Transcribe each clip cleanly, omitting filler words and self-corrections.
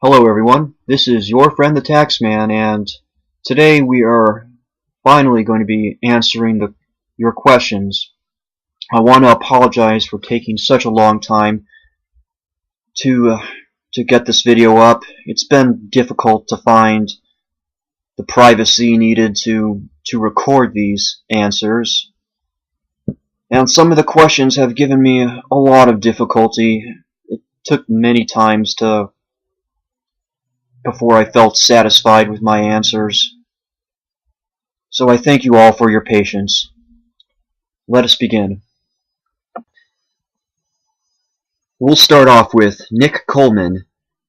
Hello everyone, this is your friend the Taxman, and today we are finally going to be answering your questions. I want to apologize for taking such a long time to get this video up. It's been difficult to find the privacy needed to record these answers, and some of the questions have given me a lot of difficulty. It took many times before I felt satisfied with my answers. So I thank you all for your patience. Let us begin. We'll start off with Nick Coleman,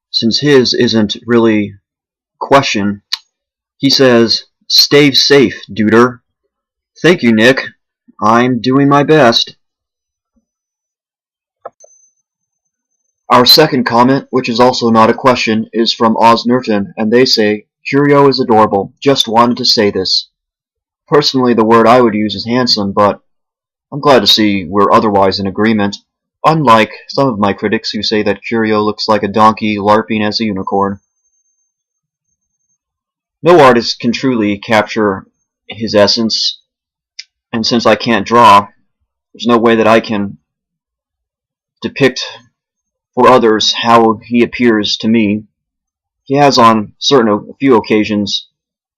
since his isn't really a question. He says, "Stay safe, duder." Thank you, Nick. I'm doing my best. Our second comment, which is also not a question, is from Oz Nerton, and they say, "Curio is adorable. Just wanted to say this." Personally, the word I would use is handsome, but I'm glad to see we're otherwise in agreement, unlike some of my critics who say that Curio looks like a donkey LARPing as a unicorn. No artist can truly capture his essence, and since I can't draw, there's no way that I can depict for others how he appears to me. He has on a few occasions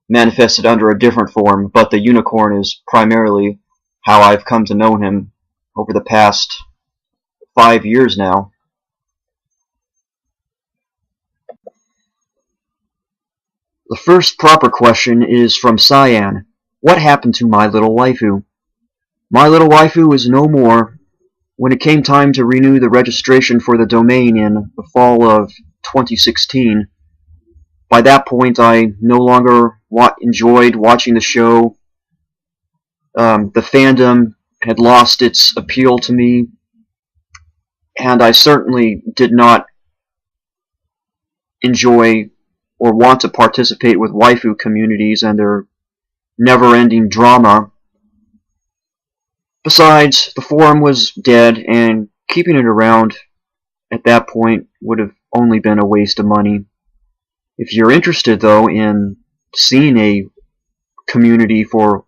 manifested under a different form, but the unicorn is primarily how I've come to know him over the past 5 years now. The first proper question is from Cyan. What happened to my little waifu? My little waifu is no more. When it came time to renew the registration for the domain in the fall of 2016, by that point I no longer enjoyed watching the show. The fandom had lost its appeal to me, and I certainly did not enjoy or want to participate with waifu communities and their never-ending drama. Besides, the forum was dead, and keeping it around at that point would have only been a waste of money. If you're interested, though, in seeing a community for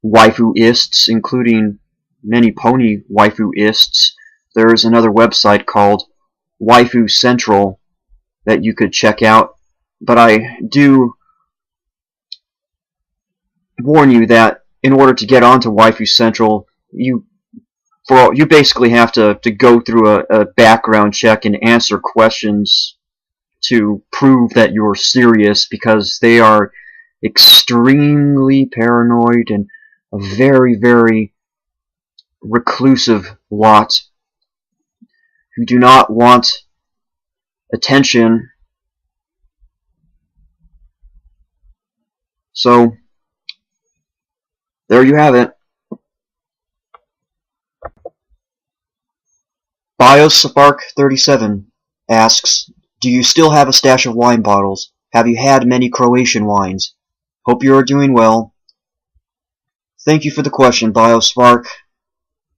waifu-ists, including many pony waifu-ists, there's another website called Waifu Central that you could check out. But I do warn you that in order to get onto Waifu Central, you basically have to go through a background check and answer questions to prove that you're serious, because they are extremely paranoid and a very, very reclusive lot who do not want attention. So, there you have it. BioSpark37 asks, do you still have a stash of wine bottles? Have you had many Croatian wines? Hope you are doing well. Thank you for the question, BioSpark.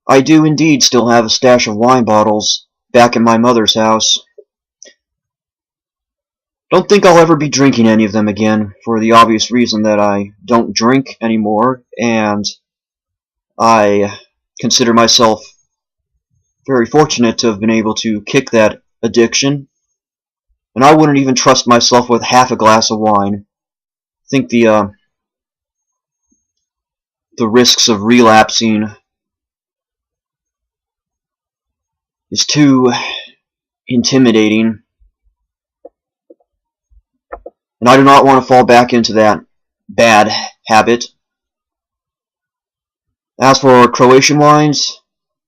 I do indeed still have a stash of wine bottles back in my mother's house. Don't think I'll ever be drinking any of them again, for the obvious reason that I don't drink anymore, and I consider myself very fortunate to have been able to kick that addiction, and I wouldn't even trust myself with half a glass of wine. I think the risks of relapsing is too intimidating, and I do not want to fall back into that bad habit. As for Croatian wines,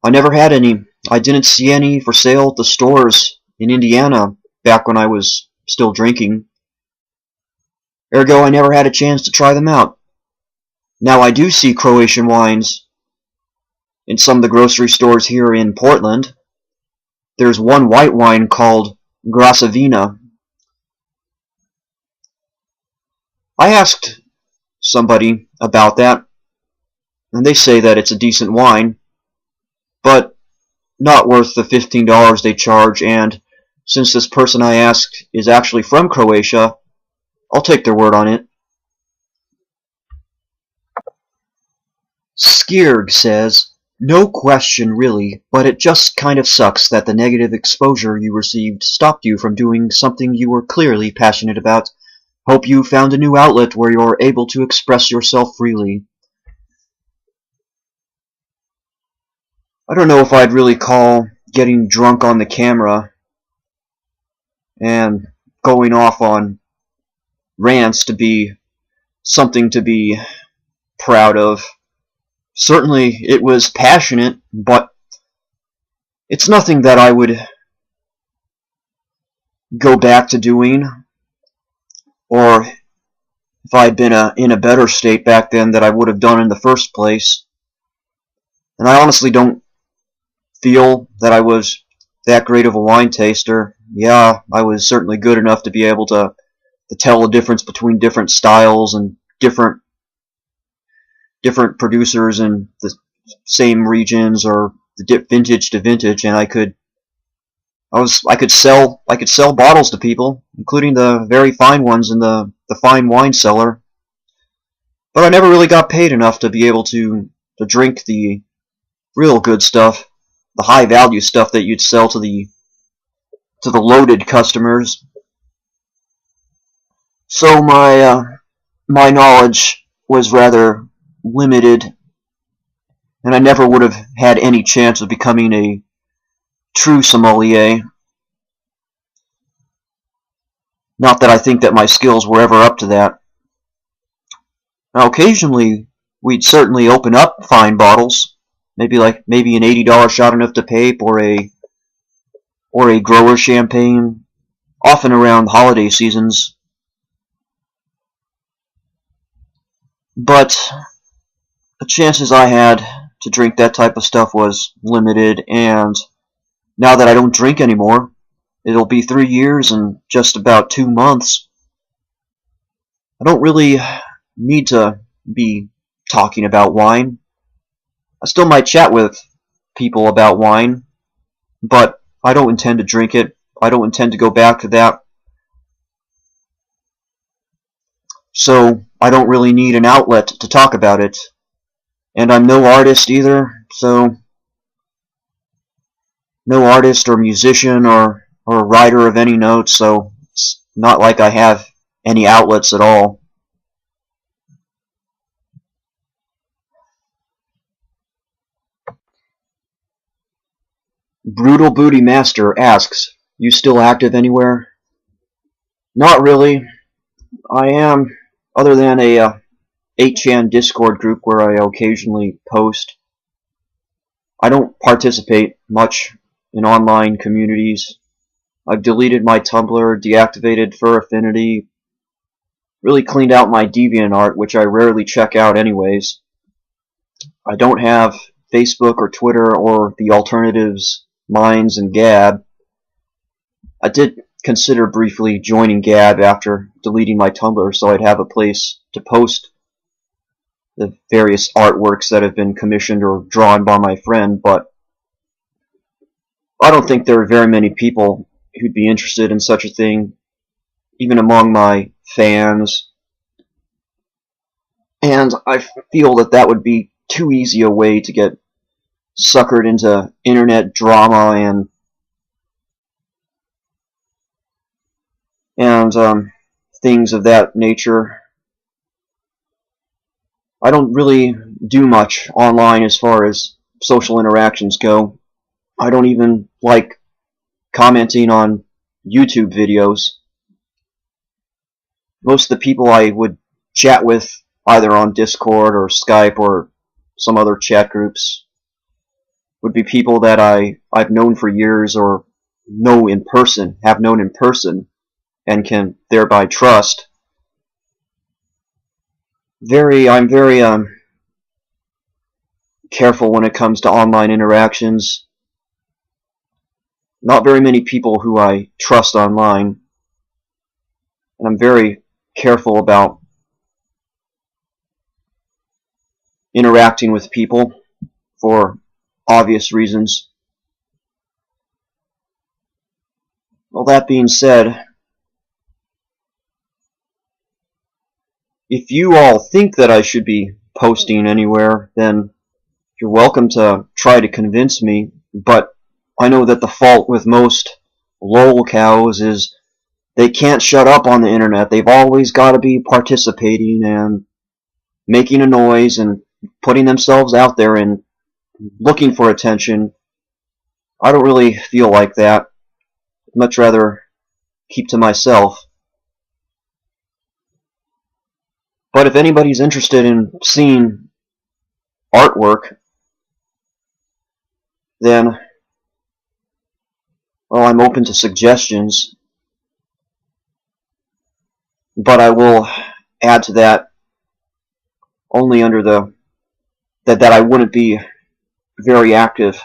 I never had any. I didn't see any for sale at the stores in Indiana back when I was still drinking. Ergo, I never had a chance to try them out. Now I do see Croatian wines in some of the grocery stores here in Portland. There's one white wine called Grasavina. I asked somebody about that, and they say that it's a decent wine, but not worth the $15 they charge, and since this person I asked is actually from Croatia, I'll take their word on it. Skierg says, no question really, but it just kind of sucks that the negative exposure you received stopped you from doing something you were clearly passionate about. Hope you found a new outlet where you're able to express yourself freely. I don't know if I'd really call getting drunk on the camera and going off on rants to be something to be proud of. Certainly it was passionate, but it's nothing that I would go back to doing, or if I'd been in a better state back then, that I would have done in the first place. And I honestly don't feel that I was that great of a wine taster. Yeah, I was certainly good enough to be able to tell the difference between different styles and different producers in the same regions, or the vintage to vintage, and I could sell bottles to people, including the very fine ones in the fine wine cellar. But I never really got paid enough to be able to drink the real good stuff, the high value stuff that you'd sell to the loaded customers. So my knowledge was rather limited, and I never would have had any chance of becoming a true sommelier. Not that I think that my skills were ever up to that. Now, occasionally, we'd certainly open up fine bottles, maybe an $80 Chateauneuf de Pape or a grower champagne, often around holiday seasons. But the chances I had to drink that type of stuff was limited, and now that I don't drink anymore, it'll be 3 years and just about 2 months, I don't really need to be talking about wine. I still might chat with people about wine, but I don't intend to drink it. I don't intend to go back to that. So I don't really need an outlet to talk about it. And I'm no artist either, so no artist or musician or writer of any note, so it's not like I have any outlets at all. Brutal Booty Master asks, you still active anywhere? Not really. I am, other than a 8chan Discord group where I occasionally post. I don't participate much in online communities. I've deleted my Tumblr, deactivated Fur Affinity, really cleaned out my DeviantArt, which I rarely check out anyways. I don't have Facebook or Twitter or the alternatives, Minds and Gab. I did consider briefly joining Gab after deleting my Tumblr so I'd have a place to post the various artworks that have been commissioned or drawn by my friend, but I don't think there are very many people who'd be interested in such a thing, even among my fans. And I feel that that would be too easy a way to get suckered into internet drama and things of that nature. I don't really do much online as far as social interactions go. I don't even like commenting on YouTube videos. Most of the people I would chat with, either on Discord or Skype or some other chat groups, would be people that I've known for years or have known in person, and can thereby trust. I'm very careful when it comes to online interactions. Not very many people who I trust online, and I'm very careful about interacting with people for obvious reasons. Well, that being said, if you all think that I should be posting anywhere, then you're welcome to try to convince me, but I know that the fault with most lolcows is they can't shut up on the internet. They've always got to be participating and making a noise and putting themselves out there and looking for attention. I don't really feel like that. I'd much rather keep to myself. But if anybody's interested in seeing artwork, then, well, I'm open to suggestions. But I will add to that only under that I wouldn't be very active.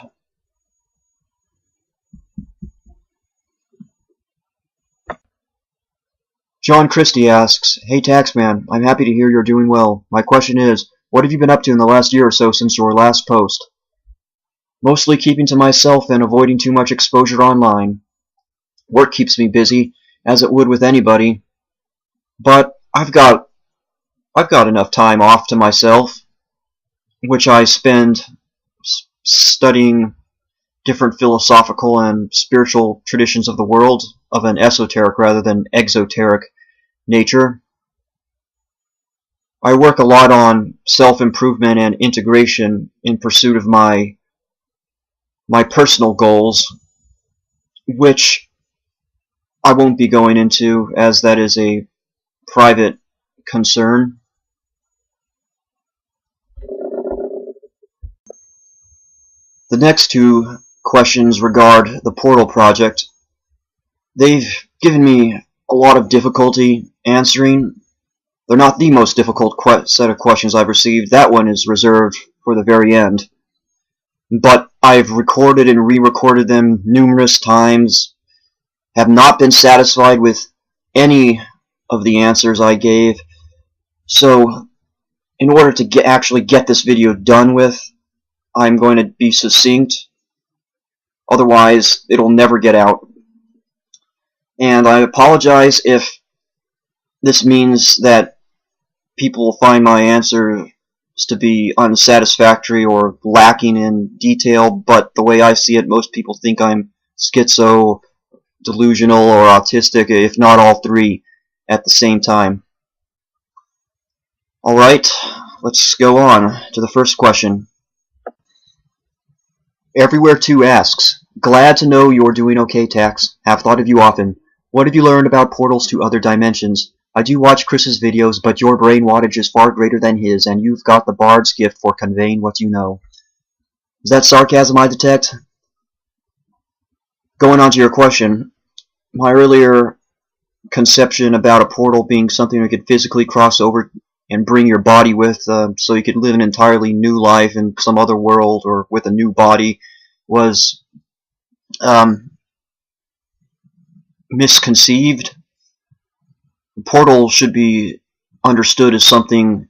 John Christie asks, "Hey Taxman, I'm happy to hear you're doing well. My question is, what have you been up to in the last year or so since your last post?" Mostly keeping to myself and avoiding too much exposure online. Work keeps me busy, as it would with anybody, but I've got enough time off to myself, which I spend studying different philosophical and spiritual traditions of the world of an esoteric rather than exoteric nature. I work a lot on self-improvement and integration in pursuit of my personal goals, which I won't be going into as that is a private concern. The next two questions regard the Portal project. They've given me a lot of difficulty answering. They're not the most difficult set of questions I've received. That one is reserved for the very end. But I've recorded and re-recorded them numerous times, have not been satisfied with any of the answers I gave. So, in order to actually get this video done with, I'm going to be succinct. Otherwise, it'll never get out. And I apologize if this means that people will find my answers to be unsatisfactory or lacking in detail, but the way I see it, most people think I'm schizo, delusional, or autistic, if not all three at the same time. Alright, let's go on to the first question. Everywhere2 asks, "Glad to know you're doing okay, Tax. Have thought of you often. What have you learned about portals to other dimensions? I do watch Chris's videos, but your brain wattage is far greater than his, and you've got the bard's gift for conveying what you know." Is that sarcasm I detect? Going on to your question, my earlier conception about a portal being something you could physically cross over and bring your body with, so you could live an entirely new life in some other world or with a new body, was misconceived. The portal should be understood as something,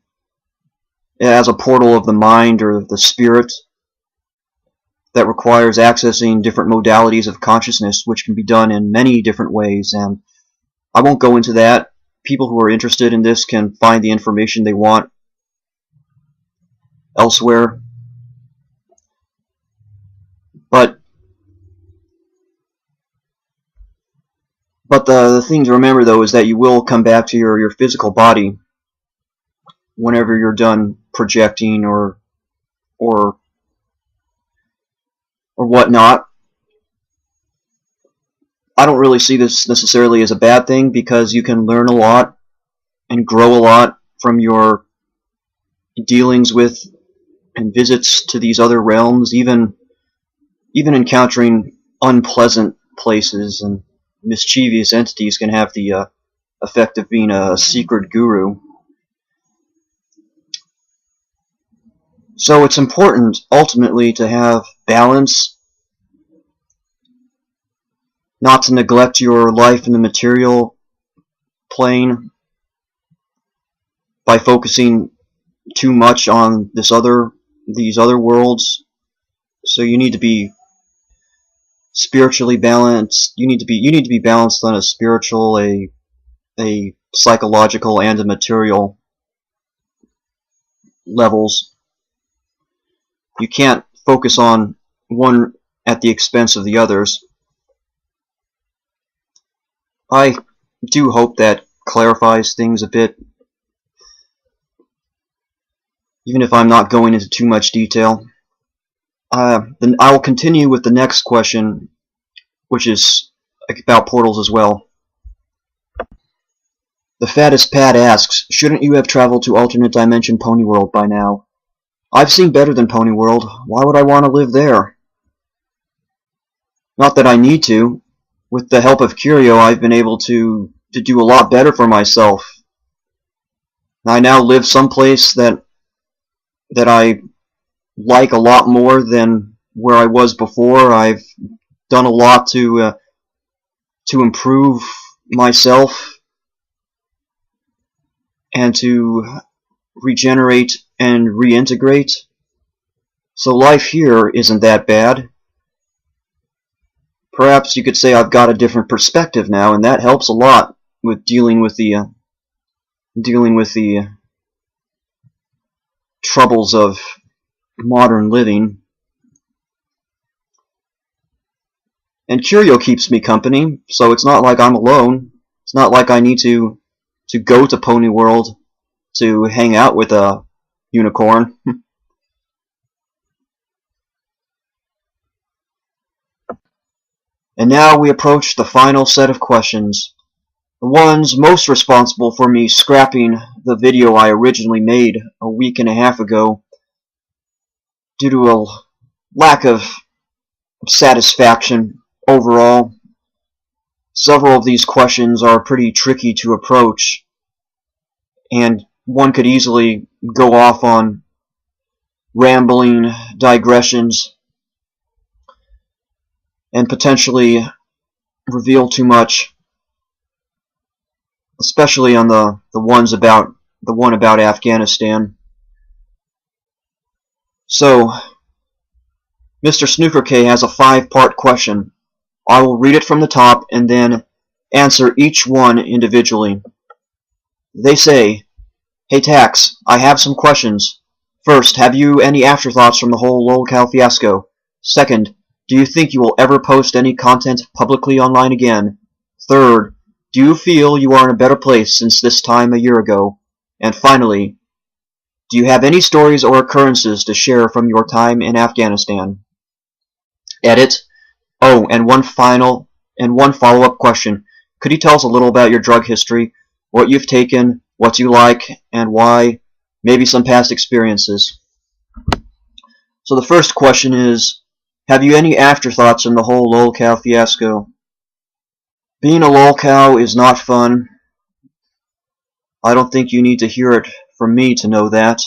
as a portal of the mind or the spirit that requires accessing different modalities of consciousness, which can be done in many different ways, and I won't go into that. People who are interested in this can find the information they want elsewhere. But the thing to remember, though, is that you will come back to your physical body whenever you're done projecting or whatnot. I don't really see this necessarily as a bad thing, because you can learn a lot and grow a lot from your dealings with and visits to these other realms, even encountering unpleasant places and mischievous entities can have the effect of being a secret guru. So it's important, ultimately, to have balance, not to neglect your life in the material plane by focusing too much on these other worlds. So you need to be spiritually balanced. You need to be balanced on a spiritual, a psychological, and a material levels. You can't focus on one at the expense of the others. I do hope that clarifies things a bit, even if I'm not going into too much detail. Then I will continue with the next question, which is about portals as well. The Fattest Pat asks, shouldn't you have traveled to alternate dimension Pony World by now? I've seen better than Pony World. Why would I want to live there? Not that I need to. With the help of Curio, I've been able to do a lot better for myself. I now live someplace that I like a lot more than where I was before. I've done a lot to improve myself and to regenerate and reintegrate. So life here isn't that bad. Perhaps you could say I've got a different perspective now, and that helps a lot with dealing with the troubles of modern living. And Curio keeps me company, so it's not like I'm alone. It's not like I need to go to Pony World to hang out with a unicorn. And now we approach the final set of questions, the ones most responsible for me scrapping the video I originally made a week and a half ago due to a lack of satisfaction overall. Several of these questions are pretty tricky to approach, and one could easily go off on rambling digressions and potentially reveal too much, especially on the one about Afghanistan. So, Mr. Snooker K has a 5-part question. I will read it from the top and then answer each one individually. They say, "Hey Tax, I have some questions. First, have you any afterthoughts from the whole lolcow fiasco? Second, do you think you will ever post any content publicly online again? Third, do you feel you are in a better place since this time a year ago? And finally, do you have any stories or occurrences to share from your time in Afghanistan?" Edit. Oh, and one follow-up question. Could you tell us a little about your drug history, what you've taken, what you like, and why, maybe some past experiences? So the first question is, have you any afterthoughts on the whole lolcow fiasco? Being a lolcow is not fun. I don't think you need to hear it from me to know that.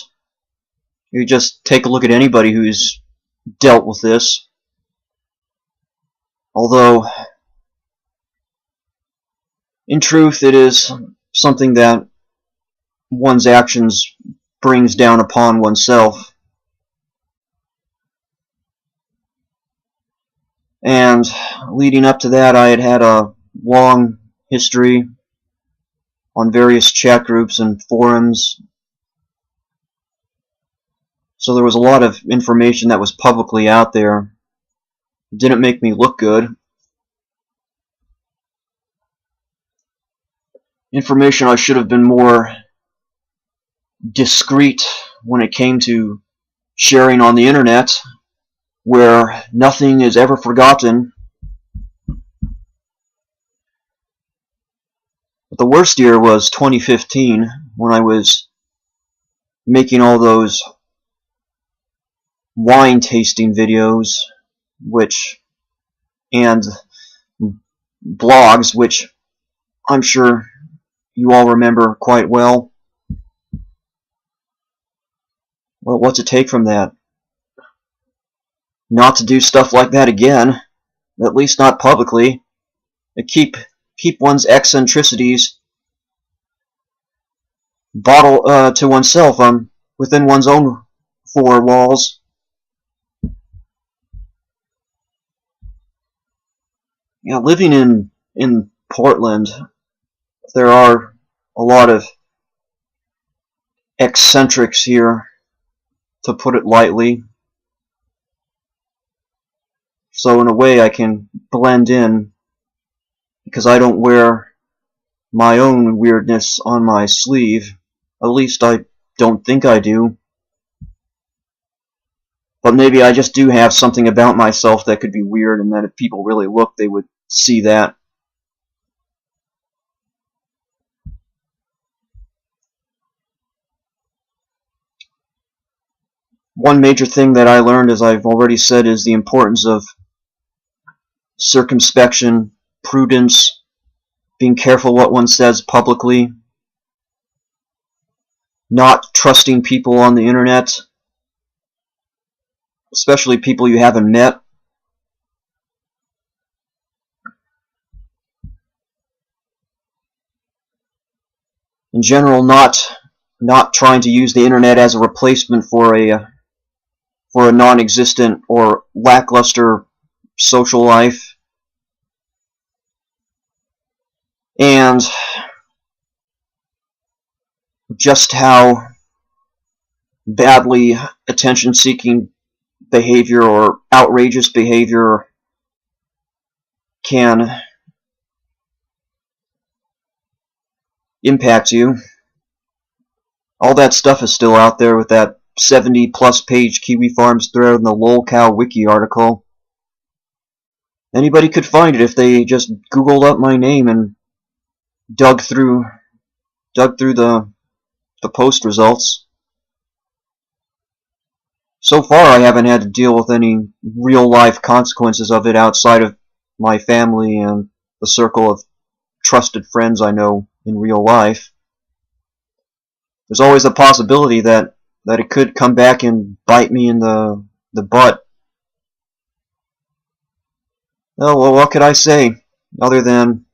You just take a look at anybody who's dealt with this. Although, in truth, it is something that one's actions brings down upon oneself. And leading up to that, I had a long history on various chat groups and forums. So there was a lot of information that was publicly out there. It didn't make me look good. Information I should have been more discreet when it came to sharing on the internet, where nothing is ever forgotten. But the worst year was 2015, when I was making all those wine tasting videos, and blogs, which I'm sure you all remember quite well. Well, what's it take from that? Not to do stuff like that again, at least not publicly. Keep one's eccentricities to oneself, within one's own 4 walls. Yeah, living in Portland, there are a lot of eccentrics here, to put it lightly. So in a way I can blend in because I don't wear my own weirdness on my sleeve. At least I don't think I do. But maybe I just do have something about myself that could be weird, and that if people really look, they would see that. One major thing that I learned, as I've already said, is the importance of circumspection, prudence, being careful what one says publicly, not trusting people on the internet, especially people you haven't met. In general, not trying to use the internet as a replacement for a non-existent or lackluster social life. And just how badly attention-seeking behavior or outrageous behavior can impact you. All that stuff is still out there with that 70-plus page Kiwi Farms thread in the lolcow wiki article. Anybody could find it if they just Googled up my name and dug through the post results. So far, I haven't had to deal with any real-life consequences of it outside of my family and the circle of trusted friends I know in real life. There's always a possibility that it could come back and bite me in the butt. Oh, well, what could I say other than,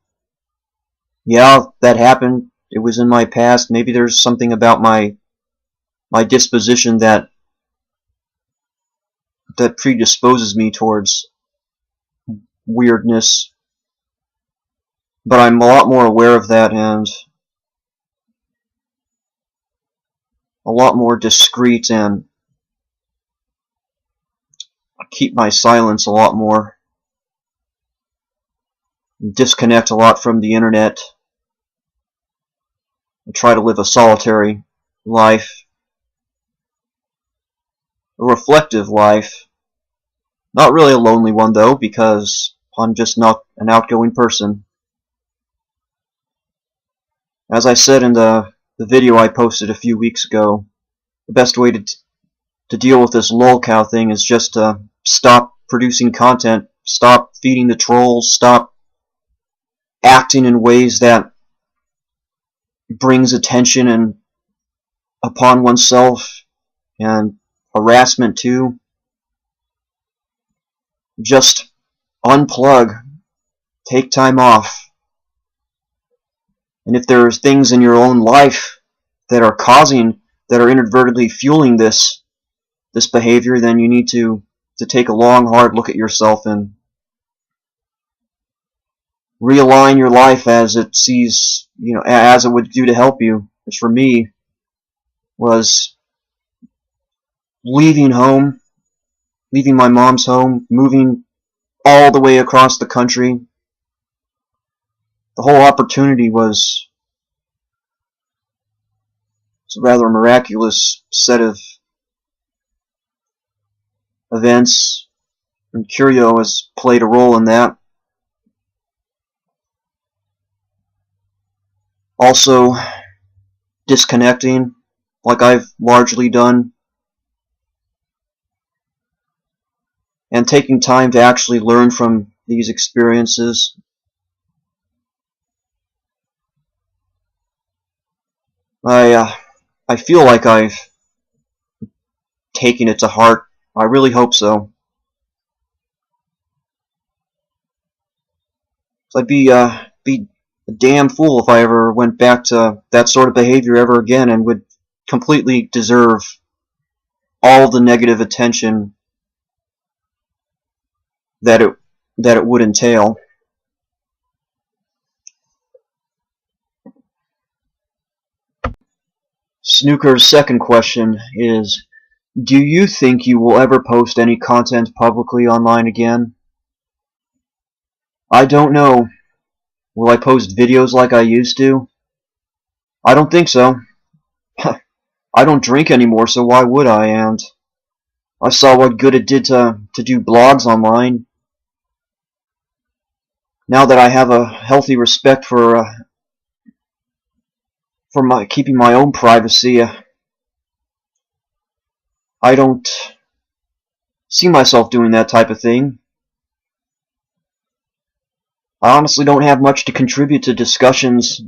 yeah, that happened. It was in my past. Maybe there's something about my disposition that predisposes me towards weirdness. But I'm a lot more aware of that and a lot more discreet, and I keep my silence a lot more. Disconnect a lot from the internet. I try to live a solitary life. A reflective life. Not really a lonely one, though, because I'm just not an outgoing person. As I said in the video I posted a few weeks ago, the best way to deal with this lolcow thing is just to stop producing content, stop feeding the trolls, stop acting in ways that brings attention and upon oneself and harassment too. Just unplug, take time off. And if there are things in your own life that are inadvertently fueling this behavior, then you need to take a long, hard look at yourself and realign your life as it sees, as it would do to help you. Which for me was leaving my mom's home, moving all the way across the country. The whole opportunity was a rather miraculous set of events, and Curio has played a role in that. Also, disconnecting, like I've largely done, and taking time to actually learn from these experiences. I feel like I've taken it to heart. I really hope so. I'd be a damn fool if I ever went back to that sort of behavior ever again, and would completely deserve all the negative attention that it would entail. Snooker's second question is, do you think you will ever post any content publicly online again? I don't know. Will I post videos like I used to? I don't think so. I don't drink anymore, so why would I? And I saw what good it did to do blogs online. Now that I have a healthy respect for my keeping my own privacy, I don't see myself doing that type of thing. I honestly don't have much to contribute to discussions,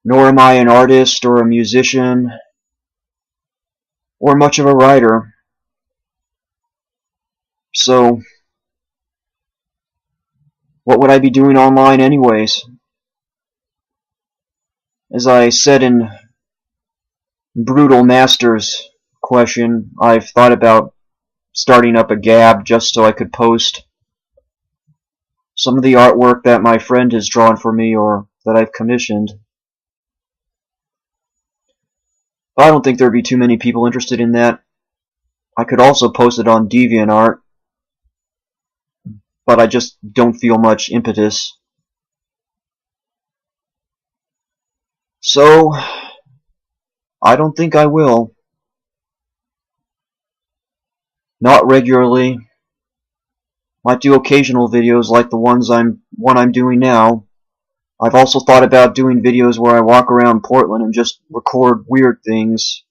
nor am I an artist or a musician or much of a writer. So, what would I be doing online anyways? As I said in Brutal Master's question, I've thought about starting up a Gab just so I could post some of the artwork that my friend has drawn for me or that I've commissioned. But I don't think there'd be too many people interested in that. I could also post it on DeviantArt, but I just don't feel much impetus. So, I don't think I will. Not regularly. Might do occasional videos like the one I'm doing now. I've also thought about doing videos where I walk around Portland and just record weird things.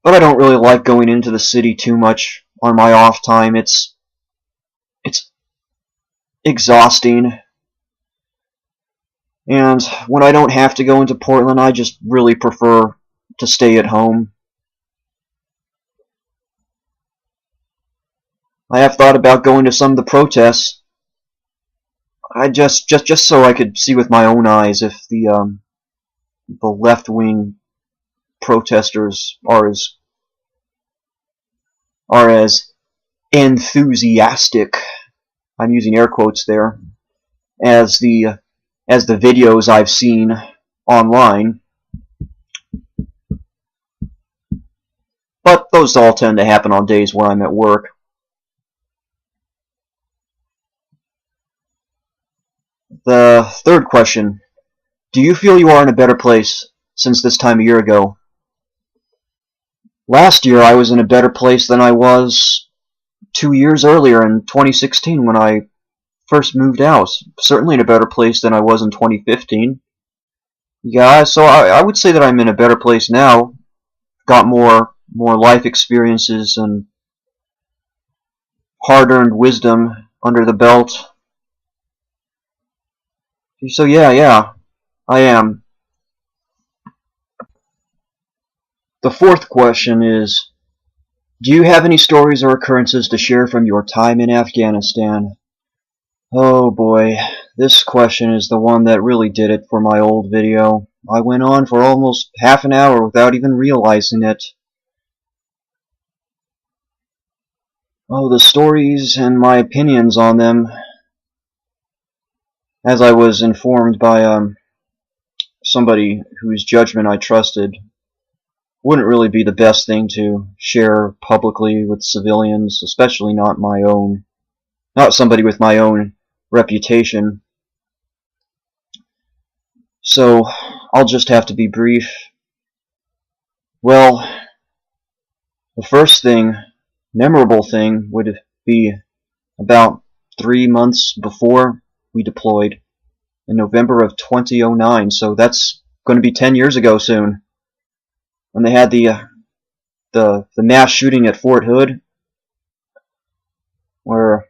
But I don't really like going into the city too much on my off time. It's exhausting. And when I don't have to go into Portland, I just really prefer to stay at home. I have thought about going to some of the protests. I just so I could see with my own eyes if the left-wing protesters are as enthusiastic, I'm using air quotes there, as the videos I've seen online. But those all tend to happen on days when I'm at work. The third question, do you feel you are in a better place since this time a year ago? Last year I was in a better place than I was 2 years earlier in 2016 when I first moved out. Certainly in a better place than I was in 2015. Yeah, so I would say that I'm in a better place now. Got more life experiences and hard-earned wisdom under the belt. So yeah, I am. The fourth question is, do you have any stories or occurrences to share from your time in Afghanistan? Oh boy, this question is the one that really did it for my old video. I went on for almost half an hour without even realizing it. Oh, the stories and my opinions on them, as I was informed by somebody whose judgment I trusted, wouldn't really be the best thing to share publicly with civilians, especially not somebody with my own reputation. So I'll just have to be brief. Well, the first memorable thing would be about 3 months before we deployed in November of 2009, so that's going to be 10 years ago soon, when they had the mass shooting at Fort Hood, where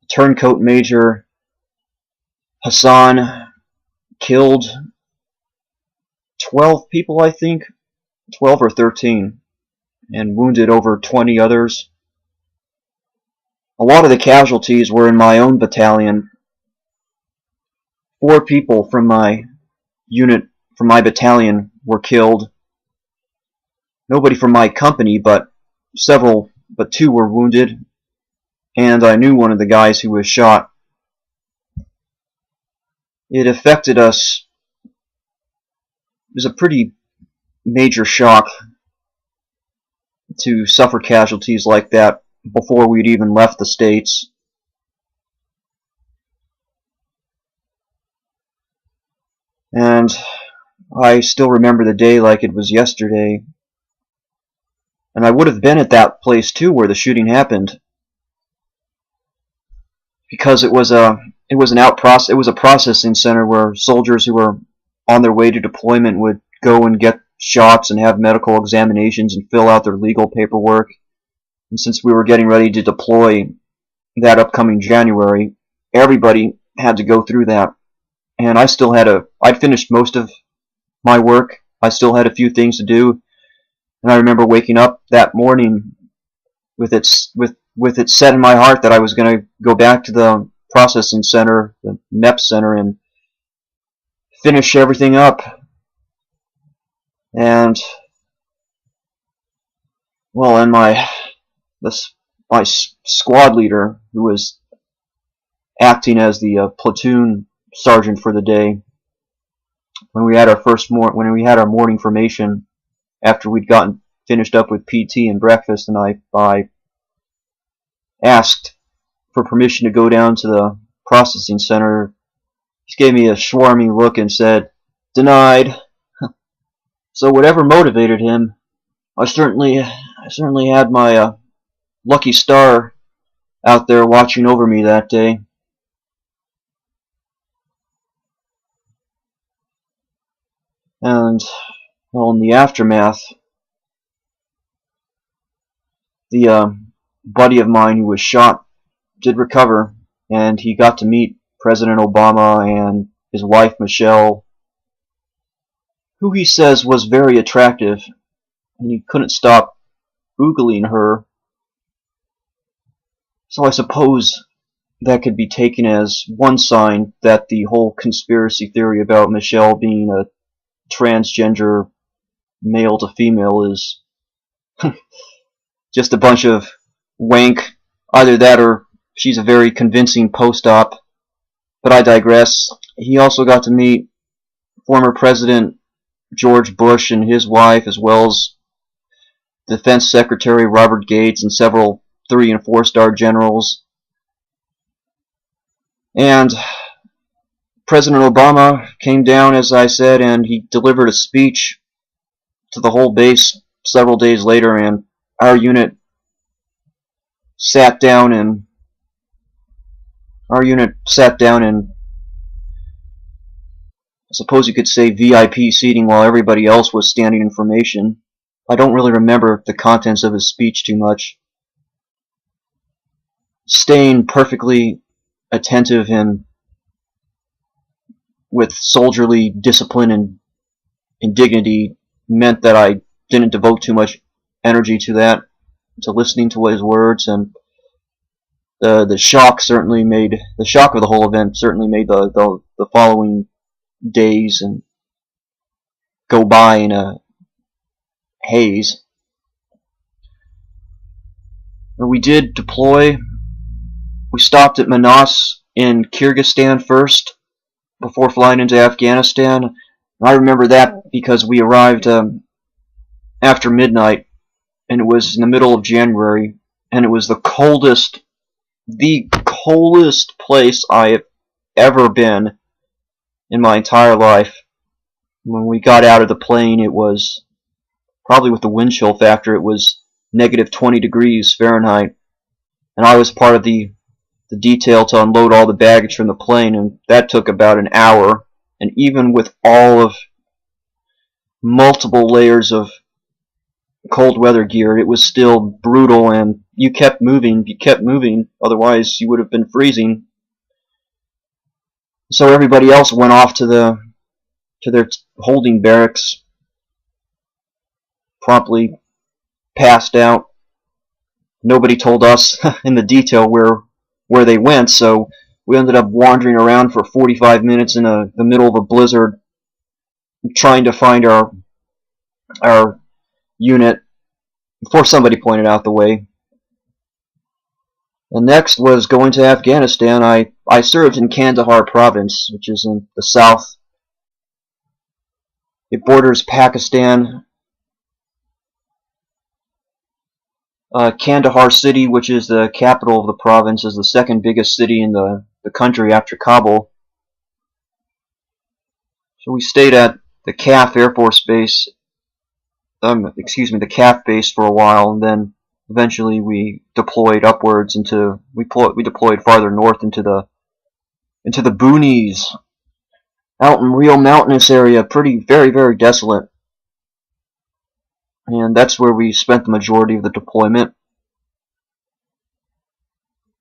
turncoat Major Hassan killed 12 people, I think, 12 or 13, and wounded over 20 others. A lot of the casualties were in my own battalion. 4 people from my battalion were killed. Nobody from my company, but 2 were wounded, and I knew one of the guys who was shot. It affected us. It was a pretty major shock to suffer casualties like that before we'd even left the States. And I still remember the day like it was yesterday. And I would have been at that place too where the shooting happened, because it was a processing center where soldiers who were on their way to deployment would go and get shots and have medical examinations and fill out their legal paperwork. And since we were getting ready to deploy that upcoming January, everybody had to go through that. And I'd finished most of my work. I still had a few things to do. And I remember waking up that morning with it set in my heart that I was going to go back to the processing center, the MEP center, and finish everything up. And well, and my squad leader, who was acting as the platoon sergeant for the day, when we had our morning formation after we'd gotten finished up with PT and breakfast, and I asked for permission to go down to the processing center. He gave me a swarmy look and said, "Denied." So whatever motivated him, I certainly had my lucky star out there watching over me that day. And well, in the aftermath, the buddy of mine who was shot did recover, and he got to meet President Obama and his wife Michelle, who he says was very attractive, and he couldn't stop oogling her. So I suppose that could be taken as one sign that the whole conspiracy theory about Michelle being a transgender male to female is just a bunch of wank. Either that or she's a very convincing post-op. But I digress. He also got to meet former President George Bush and his wife, as well as Defense Secretary Robert Gates and several 3- and 4-star generals. And President Obama came down, as I said, and he delivered a speech to the whole base several days later, and our unit sat down and I suppose you could say VIP seating while everybody else was standing in formation. I don't really remember the contents of his speech too much. Staying perfectly attentive and with soldierly discipline and dignity meant that I didn't devote too much energy to that, to listening to his words, and the shock of the whole event certainly made the following days and go by in a haze. And we did deploy. We stopped at Manas in Kyrgyzstan first before flying into Afghanistan. I remember that because we arrived after midnight, and it was in the middle of January, and it was the coldest place I have ever been in my entire life. When we got out of the plane, it was, probably with the wind chill factor, it was negative 20 degrees Fahrenheit. And I was part of the detail to unload all the baggage from the plane, and that took about an hour. And even with all of multiple layers of cold weather gear, it was still brutal, and you kept moving, otherwise you would have been freezing. So everybody else went off to their holding barracks, promptly passed out. Nobody told us in the detail where they went, so we ended up wandering around for 45 minutes in the middle of a blizzard, trying to find our unit before somebody pointed out the way. And next was going to Afghanistan. I served in Kandahar province, which is in the south. It borders Pakistan. Kandahar city, which is the capital of the province, is the second biggest city in the country after Kabul. So we stayed at the CAF Air Force Base, the CAF base for a while, and then eventually we deployed upwards we deployed farther north into the boonies, out in real mountainous area, very, very desolate. And that's where we spent the majority of the deployment.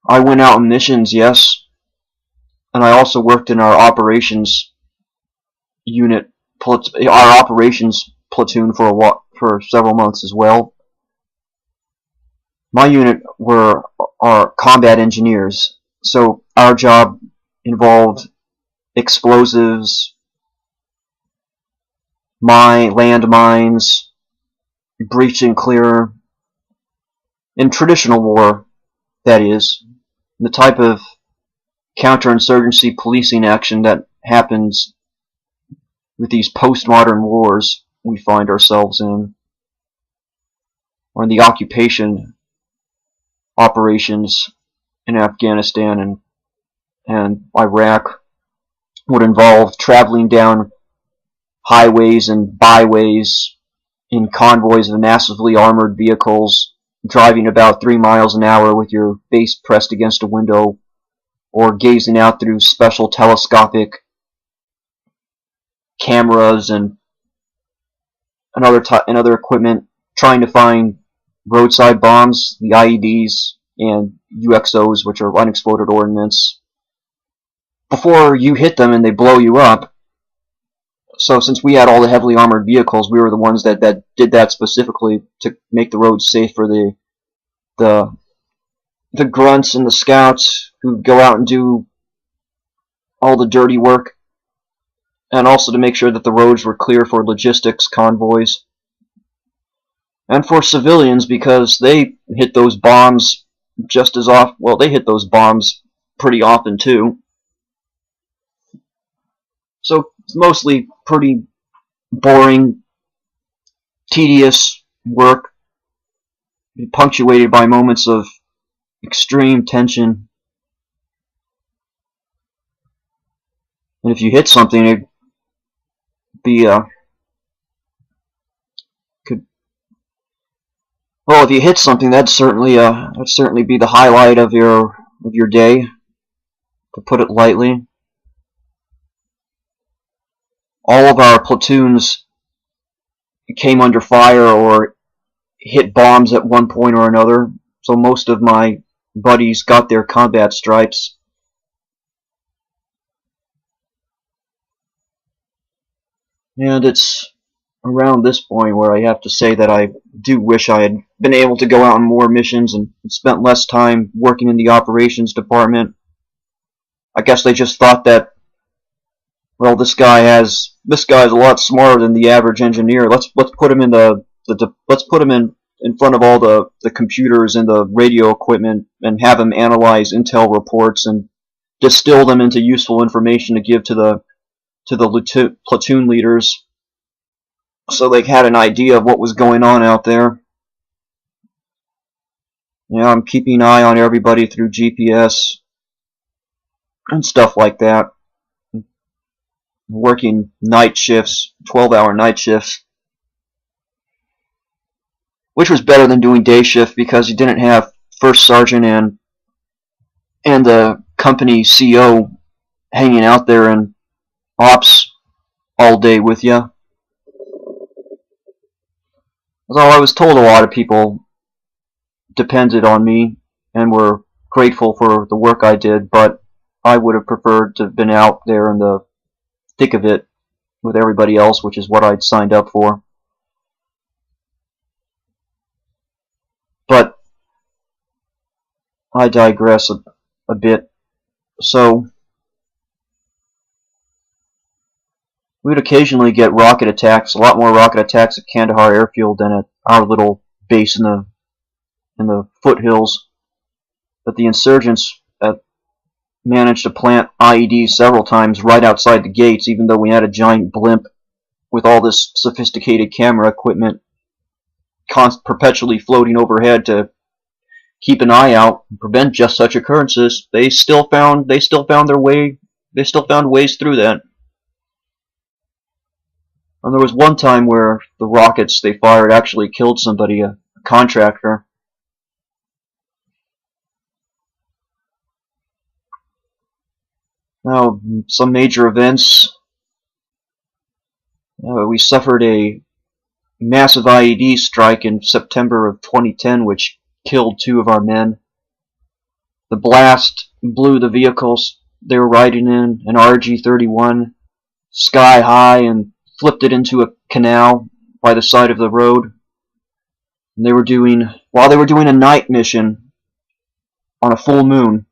I went out on missions, yes, and I also worked in our operations unit, our operations platoon for several months as well. My unit were our combat engineers, so our job involved explosives, landmines, breach and clear, in traditional war, that is, the type of counterinsurgency policing action that happens with these postmodern wars we find ourselves in, or in the occupation operations in Afghanistan and Iraq, would involve traveling down highways and byways in convoys of massively armored vehicles, driving about 3 miles an hour with your face pressed against a window, or gazing out through special telescopic cameras and other equipment, trying to find roadside bombs, the IEDs, and UXOs, which are unexploded ordnance, before you hit them and they blow you up. So since we had all the heavily armored vehicles, we were the ones that did that specifically to make the roads safe for the grunts and the scouts who go out and do all the dirty work, and also to make sure that the roads were clear for logistics convoys and for civilians, because they hit those bombs just as often. Well, they hit those bombs pretty often too. So it's mostly pretty boring, tedious work, punctuated by moments of extreme tension. And if you hit something, it'd be well, if you hit something, that'd certainly be the highlight of your day, to put it lightly. All of our platoons came under fire or hit bombs at one point or another, so most of my buddies got their combat stripes. And it's around this point where I have to say that I do wish I had been able to go out on more missions and spent less time working in the operations department. I guess they just thought that, well, this guy's a lot smarter than the average engineer. Let's put him in in front of all the computers and the radio equipment and have him analyze intel reports and distill them into useful information to give to the platoon leaders, so they had an idea of what was going on out there. I'm keeping an eye on everybody through GPS and stuff like that. Working night shifts, 12-hour night shifts, which was better than doing day shift because you didn't have first sergeant and the company CO hanging out there in ops all day with you. Although I was told a lot of people depended on me and were grateful for the work I did, but I would have preferred to have been out there in the thick of it with everybody else, which is what I'd signed up for. But I digress a bit. So we'd occasionally get rocket attacks, a lot more rocket attacks at Kandahar Airfield than at our little base in the foothills. but the insurgents managed to plant IEDs several times right outside the gates, even though we had a giant blimp with all this sophisticated camera equipment perpetually floating overhead to keep an eye out and prevent just such occurrences. They still found ways through that. And there was one time where the rockets they fired actually killed somebody, a contractor. Now, some major events. We suffered a massive IED strike in September of 2010, which killed 2 of our men. The blast blew the vehicles they were riding in, an RG-31, sky high, and flipped it into a canal by the side of the road. And while they were doing a night mission on a full moon.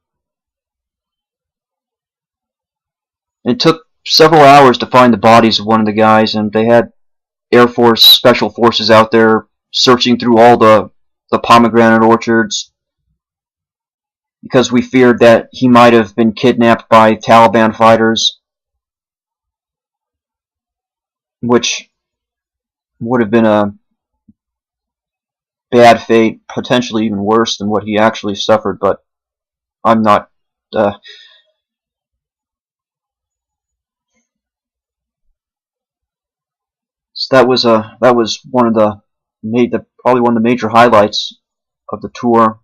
It took several hours to find the bodies of one of the guys, and they had Air Force Special Forces out there searching through all the pomegranate orchards because we feared that he might have been kidnapped by Taliban fighters, which would have been a bad fate, potentially even worse than what he actually suffered, but I'm not... So that was probably one of the major highlights of the tour.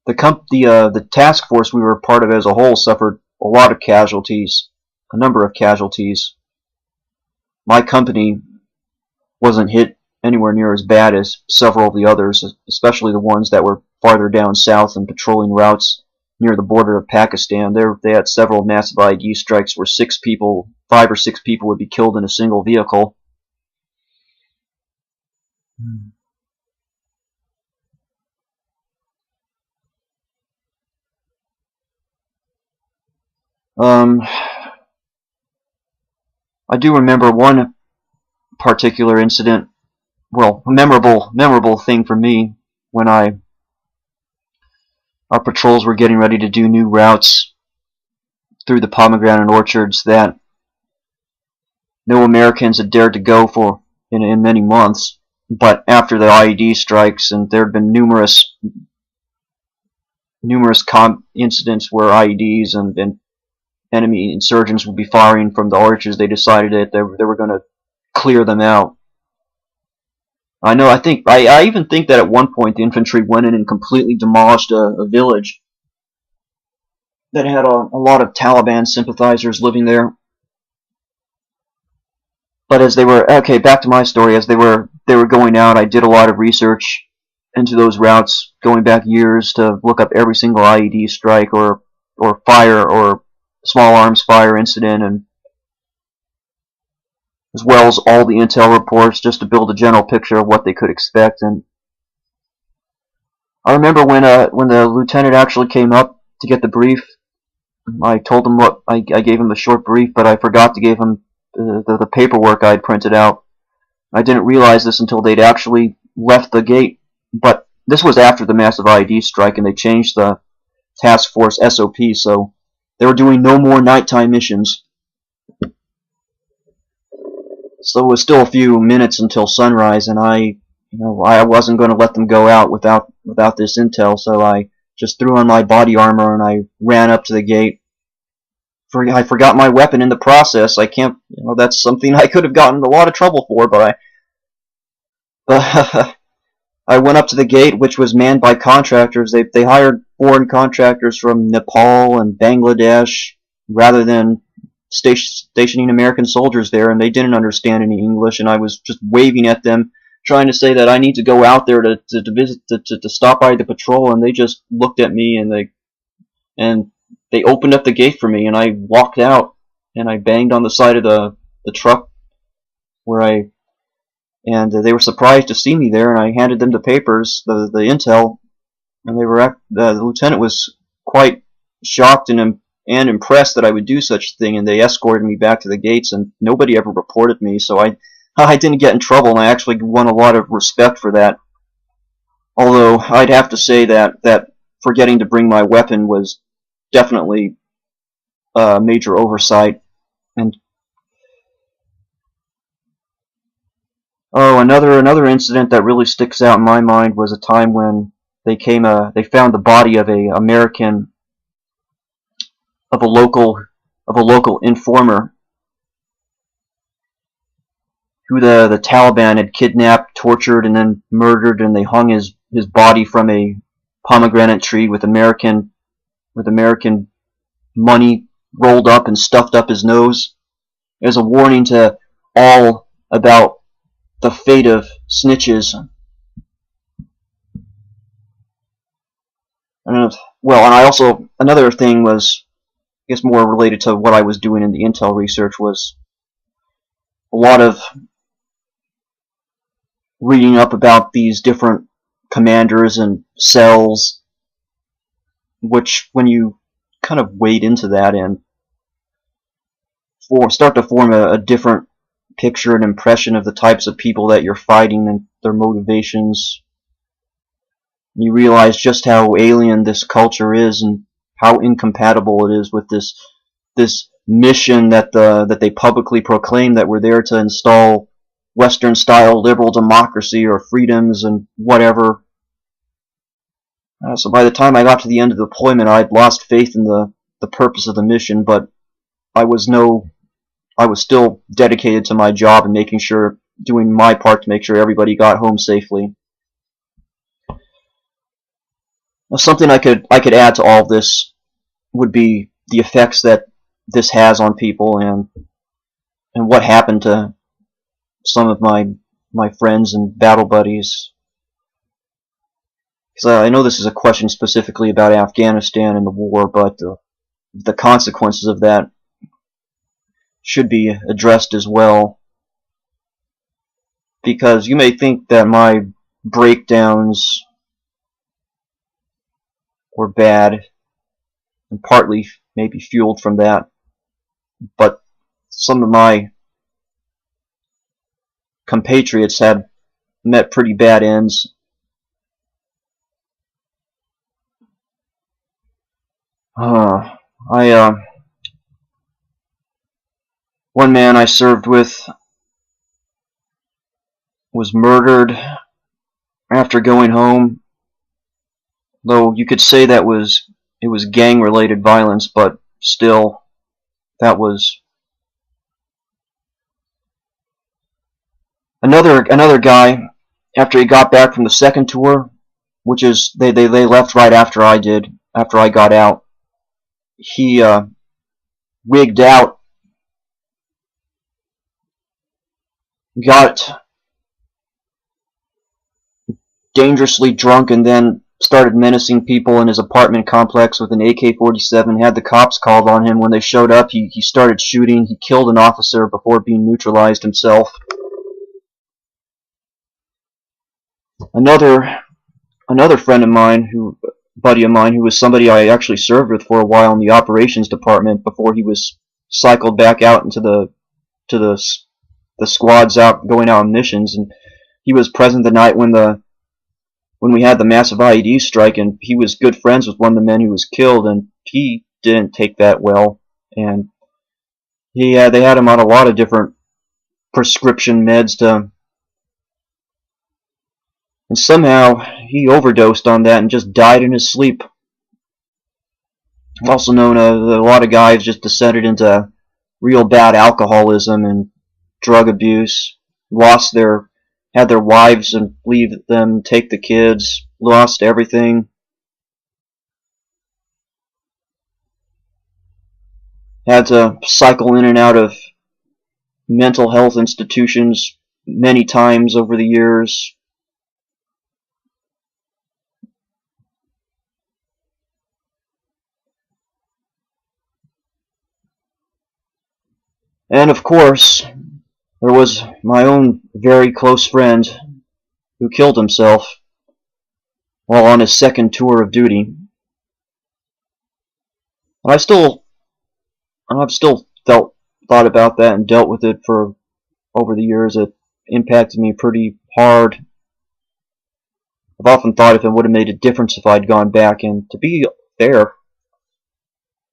The task force we were a part of as a whole suffered a lot of casualties, a number of casualties. My company wasn't hit anywhere near as bad as several of the others, especially the ones that were farther down south and patrolling routes near the border of Pakistan. They had several massive IED strikes where 5 or 6 people would be killed in a single vehicle. I do remember one particular incident, well, a memorable thing for me when our patrols were getting ready to do new routes through the pomegranate orchards that no Americans had dared to go for in many months. But after the IED strikes, and there had been numerous incidents where IEDs and enemy insurgents would be firing from the orchards, they decided that they were going to clear them out. I even think that at one point the infantry went in and completely demolished a village that had a lot of Taliban sympathizers living there. But as they were, okay, back to my story, as they were going out, I did a lot of research into those routes, going back years to look up every single IED strike or fire or small arms fire incident, and as well as all the intel reports, just to build a general picture of what they could expect. And I remember when the lieutenant actually came up to get the brief, I told him I gave him a short brief, but I forgot to give him the paperwork I had printed out. I didn't realize this until they'd actually left the gate. But this was after the massive IED strike, and they changed the task force SOP, so they were doing no more nighttime missions. So it was still a few minutes until sunrise, and I wasn't going to let them go out without this intel. So I just threw on my body armor and I ran up to the gate. I forgot my weapon in the process. I can't, that's something I could have gotten in a lot of trouble for, but I went up to the gate, which was manned by contractors. They hired foreign contractors from Nepal and Bangladesh rather than stationing American soldiers there, and they didn't understand any English, and I was just waving at them, trying to say that I need to go out there to visit, to stop by the patrol, and they just looked at me, and they opened up the gate for me, and I walked out, and I banged on the side of the truck and they were surprised to see me there, and I handed them the papers, the intel, and the lieutenant was quite shocked and impressed that I would do such a thing, and they escorted me back to the gates, and nobody ever reported me, so I didn't get in trouble, and I actually won a lot of respect for that. Although I'd have to say that forgetting to bring my weapon was definitely a major oversight. And oh, another incident that really sticks out in my mind was a time when they found the body of a American of a local informer who the Taliban had kidnapped, tortured, and then murdered, and they hung his body from a pomegranate tree with American money rolled up and stuffed up his nose as a warning to all about the fate of snitches. Well, and I also, another thing was, I guess more related to what I was doing in the intel research, was a lot of reading up about these different commanders and cells, which when you kind of wade into that and start to form a different picture and impression of the types of people that you're fighting and their motivations, you realize just how alien this culture is and how incompatible it is with this mission that they publicly proclaim, that we're there to install Western style liberal democracy or freedoms and whatever. So by the time I got to the end of the deployment, I'd lost faith in the purpose of the mission, but I was still dedicated to my job and doing my part to make sure everybody got home safely. Now, something I could add to all of this would be the effects that this has on people and what happened to some of my friends and battle buddies. Because I know this is a question specifically about Afghanistan and the war, but the consequences of that should be addressed as well. Because you may think that my breakdowns were bad, and partly maybe fueled from that, but some of my compatriots had met pretty bad ends. One man I served with was murdered after going home, though you could say it was gang-related violence, but still, that was another guy. After he got back from the second tour, which is they left right after I did, after I got out, he wigged out, got dangerously drunk, and then started menacing people in his apartment complex with an AK-47, had the cops called on him. When they showed up, he started shooting. He killed an officer before being neutralized himself. Another friend of mine, buddy of mine, who was somebody I actually served with for a while in the operations department before he was cycled back out into the squads out going out on missions, and he was present the night when we had the massive IED strike, and he was good friends with one of the men who was killed, and he didn't take that well, and they had him on a lot of different prescription meds and somehow he overdosed on that and just died in his sleep. Also known as a lot of guys just descended into real bad alcoholism and drug abuse, had their wives and leave them, take the kids, lost everything. Had to cycle in and out of mental health institutions many times over the years. And of course, there was my own very close friend who killed himself while on his second tour of duty. And I've still thought about that and dealt with it for over the years. It impacted me pretty hard. I've often thought if it would have made a difference if I'd gone back, and to be fair,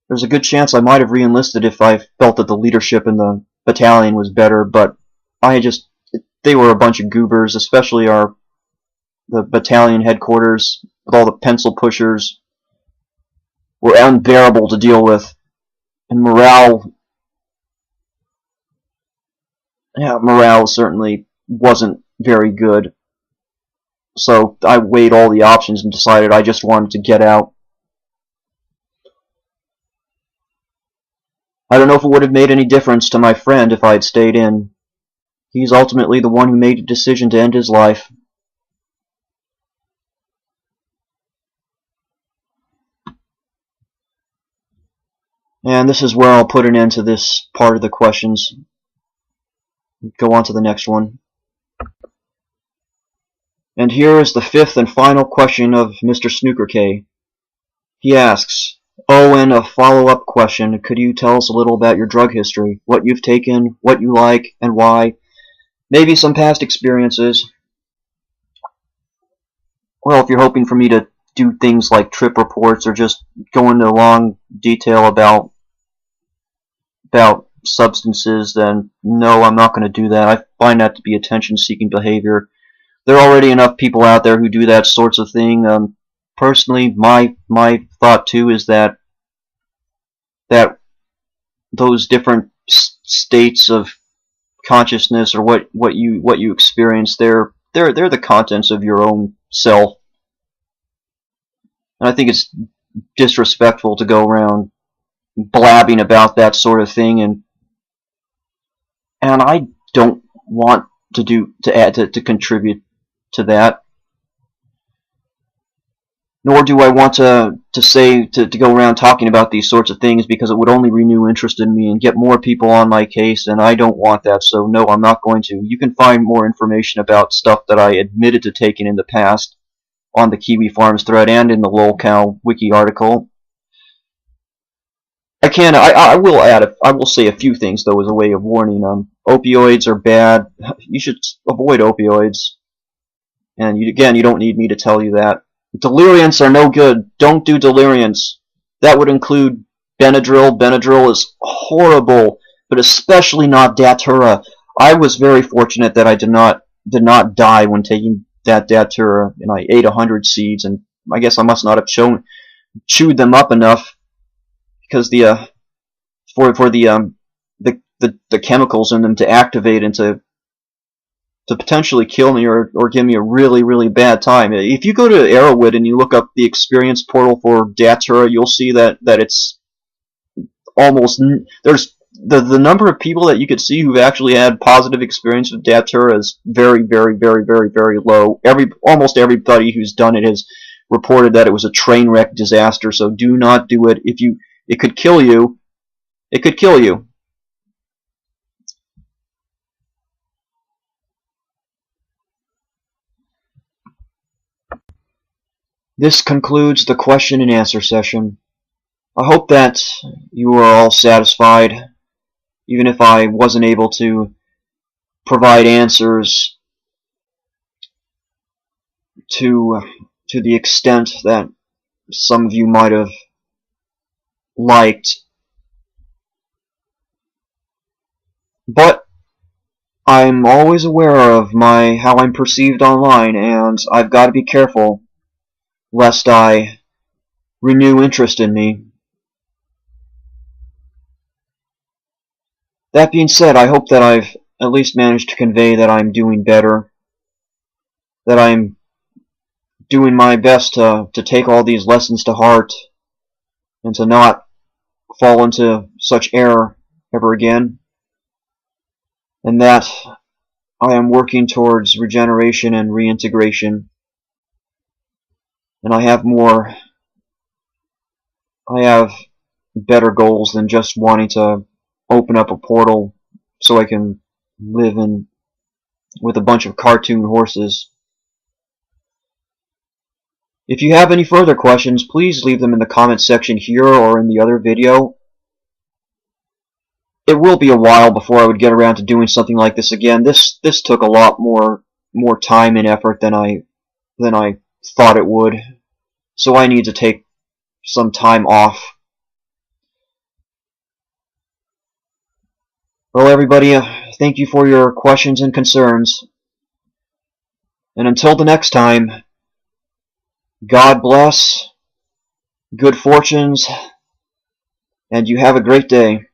there's a good chance I might have re-enlisted if I felt that the leadership in the battalion was better, but they were a bunch of goobers, especially the battalion headquarters, with all the pencil pushers, were unbearable to deal with, and morale certainly wasn't very good. So I weighed all the options and decided I just wanted to get out. I don't know if it would have made any difference to my friend if I had stayed in. He's ultimately the one who made the decision to end his life. And this is where I'll put an end to this part of the questions. Go on to the next one. And here is the fifth and final question of Mr. Snooker K. He asks, "Oh, and a follow-up question. Could you tell us a little about your drug history? What you've taken, what you like, and why? Maybe some past experiences." Well, if you're hoping for me to do things like trip reports or just go into long detail about substances, then no, I'm not going to do that. I find that to be attention-seeking behavior. There are already enough people out there who do that sorts of thing. Personally, my thought too is that those different states of consciousness, or what you experience, they're the contents of your own self. And I think it's disrespectful to go around blabbing about that sort of thing, and I don't want to contribute to that. Nor do I want to go around talking about these sorts of things, because it would only renew interest in me and get more people on my case, and I don't want that, so no, I'm not going to. You can find more information about stuff that I admitted to taking in the past on the Kiwi Farms thread and in the lolcow wiki article. I will say a few things, though, as a way of warning. Opioids are bad. You should avoid opioids. And you don't need me to tell you that. Deliriants are no good. Don't do deliriants. That would include Benadryl. Benadryl is horrible, but especially not Datura. I was very fortunate that I did not die when taking that Datura, and I ate 100 seeds, and I guess I must not have chewed them up enough, because the chemicals in them to activate and to potentially kill me or give me a really, really bad time. If you go to Arrowwood and you look up the experience portal for Datura, you'll see that it's almost, there's the number of people that you could see who've actually had positive experience with Datura is very, very, very, very, very low. Almost everybody who's done it has reported that it was a train wreck disaster. So do not do it. It could kill you. It could kill you. This concludes the question and answer session. I hope that you are all satisfied, even if I wasn't able to provide answers to the extent that some of you might have liked. But I'm always aware of how I'm perceived online, and I've got to be careful lest I renew interest in me. That being said, I hope that I've at least managed to convey that I'm doing better, that I'm doing my best to take all these lessons to heart and to not fall into such error ever again, and that I am working towards regeneration and reintegration, and I have better goals than just wanting to open up a portal so I can live with a bunch of cartoon horses. If you have any further questions, please leave them in the comment section here or in the other video. It will be a while before I would get around to doing something like this again. This took a lot more time and effort than I thought it would. So I need to take some time off. Well, everybody, thank you for your questions and concerns. And until the next time, God bless, good fortunes, and you have a great day.